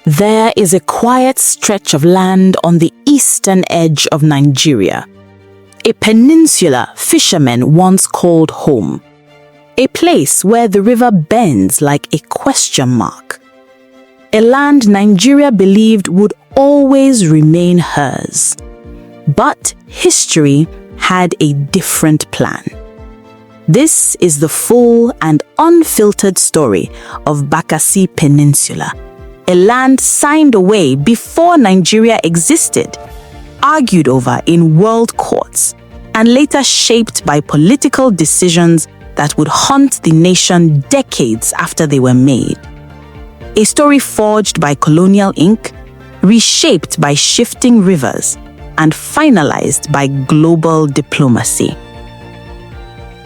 There is a quiet stretch of land on the eastern edge of Nigeria, a peninsula fishermen once called home, a place where the river bends like a question mark, a land Nigeria believed would always remain hers. But history had a different plan. This is the full and unfiltered story of Bakassi Peninsula, a land signed away before Nigeria existed, argued over in world courts, and later shaped by political decisions that would haunt the nation decades after they were made. A story forged by colonial ink, reshaped by shifting rivers, and finalized by global diplomacy.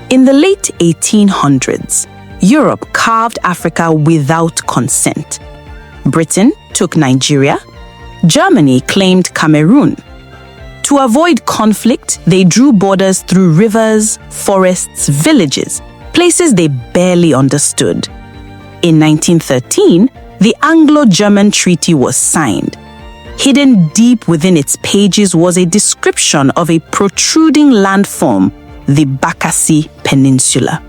In the late 1800s, Europe carved Africa without consent. Britain took Nigeria. Germany claimed Cameroon. To avoid conflict, they drew borders through rivers, forests, villages, places they barely understood. In 1913, the Anglo-German Treaty was signed. Hidden deep within its pages was a description of a protruding landform, the Bakassi Peninsula,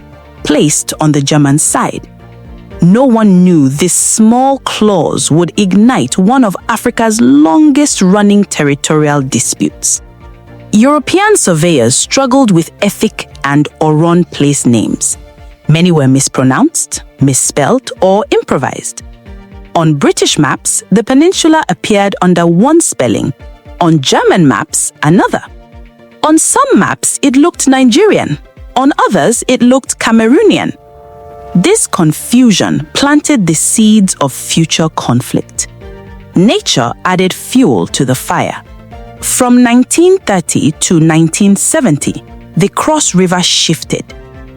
placed on the German side. No one knew this small clause would ignite one of Africa's longest-running territorial disputes. European surveyors struggled with Efik and Oron place names. Many were mispronounced, misspelled, or improvised. On British maps, the peninsula appeared under one spelling. On German maps, another. On some maps, it looked Nigerian. On others, it looked Cameroonian. This confusion planted the seeds of future conflict. Nature added fuel to the fire. From 1930 to 1970, the Cross River shifted.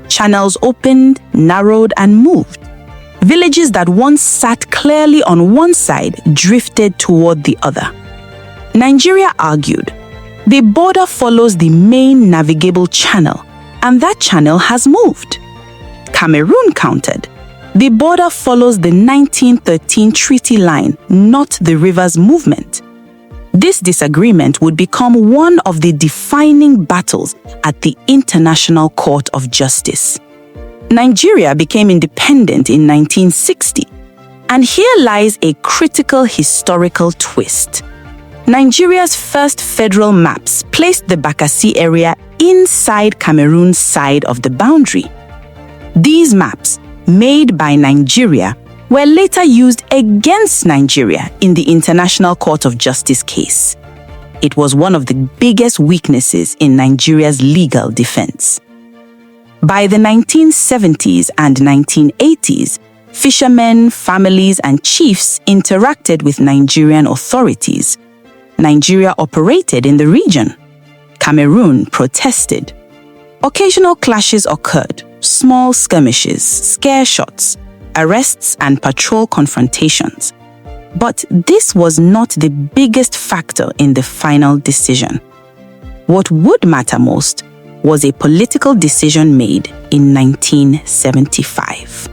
Channels opened, narrowed, and moved. Villages that once sat clearly on one side drifted toward the other. Nigeria argued, the border follows the main navigable channel, and that channel has moved. Cameroon countered, the border follows the 1913 treaty line, not the river's movement. This disagreement would become one of the defining battles at the International Court of Justice. Nigeria became independent in 1960, and here lies a critical historical twist. Nigeria's first federal maps placed the Bakassi area inside Cameroon's side of the boundary. These maps, made by Nigeria, were later used against Nigeria in the International Court of Justice case. It was one of the biggest weaknesses in Nigeria's legal defense. By the 1970s and 1980s, fishermen, families, and chiefs interacted with Nigerian authorities. Nigeria operated in the region. Cameroon protested. Occasional clashes occurred, small skirmishes, scare shots, arrests, and patrol confrontations. But this was not the biggest factor in the final decision. What would matter most was a political decision made in 1975.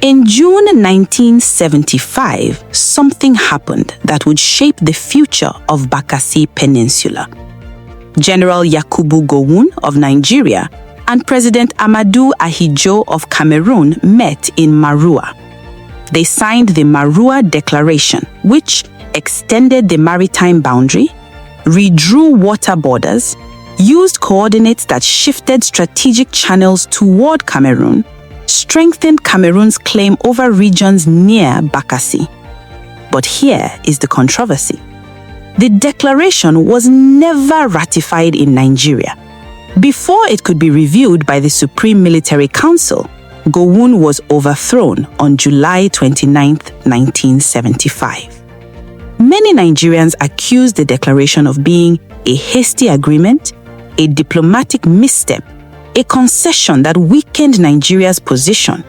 In June 1975, something happened that would shape the future of Bakassi Peninsula. General Yakubu Gowon of Nigeria and President Amadou Ahidjo of Cameroon met in Maroua. They signed the Maroua Declaration, which extended the maritime boundary, redrew water borders, used coordinates that shifted strategic channels toward Cameroon, strengthened Cameroon's claim over regions near Bakassi. But here is the controversy. The declaration was never ratified in Nigeria. Before it could be reviewed by the Supreme Military Council, Gowon was overthrown on July 29, 1975. Many Nigerians accused the declaration of being a hasty agreement, a diplomatic misstep, a concession that weakened Nigeria's position.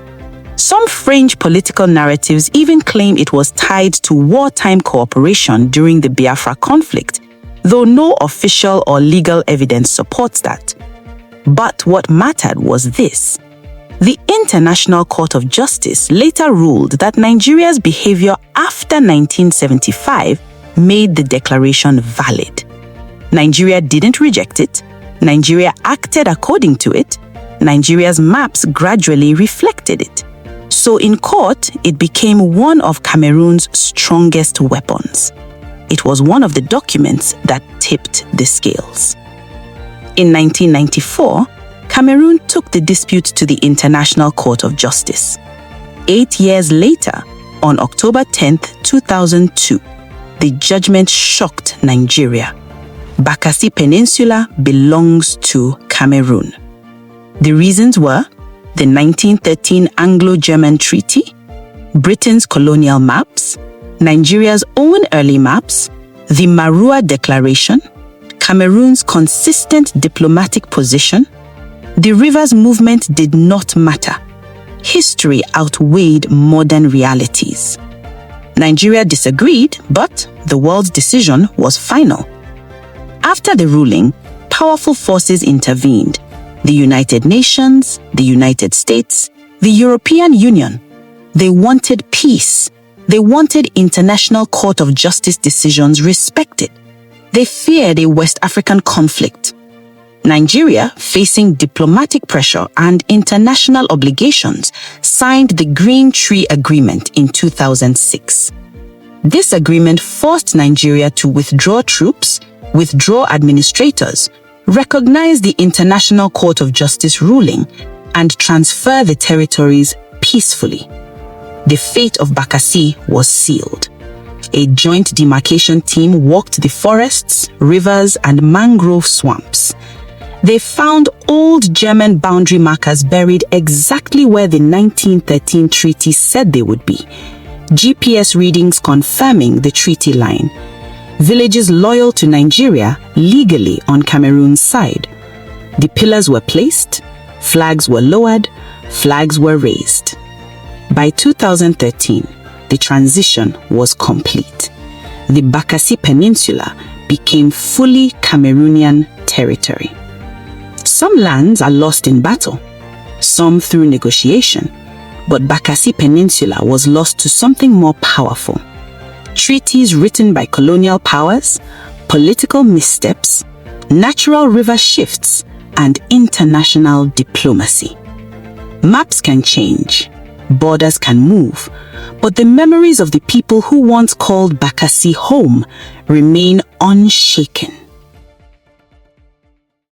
Some fringe political narratives even claim it was tied to wartime cooperation during the Biafra conflict, though no official or legal evidence supports that. But what mattered was this: The International Court of Justice later ruled that Nigeria's behavior after 1975 made the declaration valid. Nigeria didn't reject it. Nigeria acted according to it. Nigeria's maps gradually reflected it. So in court, it became one of Cameroon's strongest weapons. It was one of the documents that tipped the scales. In 1994, Cameroon took the dispute to the International Court of Justice. 8 years later, on October 10, 2002, the judgment shocked Nigeria. Bakassi Peninsula belongs to Cameroon. The reasons were the 1913 Anglo-German Treaty, Britain's colonial maps, Nigeria's own early maps, the Maroua Declaration, Cameroon's consistent diplomatic position. The rivers movement did not matter. History outweighed modern realities. Nigeria disagreed, but the world's decision was final. After the ruling, powerful forces intervened. The United Nations, the United States, the European Union. They wanted peace. They wanted International Court of Justice decisions respected. They feared a West African conflict. Nigeria, facing diplomatic pressure and international obligations, signed the Green Tree Agreement in 2006. This agreement forced Nigeria to withdraw troops, withdraw administrators, recognize the International Court of Justice ruling, and transfer the territories peacefully. The fate of Bakassi was sealed. A joint demarcation team walked the forests, rivers, and mangrove swamps. They found old German boundary markers buried exactly where the 1913 treaty said they would be. GPS readings confirming the treaty line. Villages loyal to Nigeria legally on Cameroon's side. The pillars were placed, flags were lowered, flags were raised. By 2013, the transition was complete. The Bakassi Peninsula became fully Cameroonian territory. Some lands are lost in battle, some through negotiation, but Bakassi Peninsula was lost to something more powerful. Treaties written by colonial powers, political missteps, natural river shifts, and international diplomacy. Maps can change, borders can move, but the memories of the people who once called Bakassi home remain unshaken.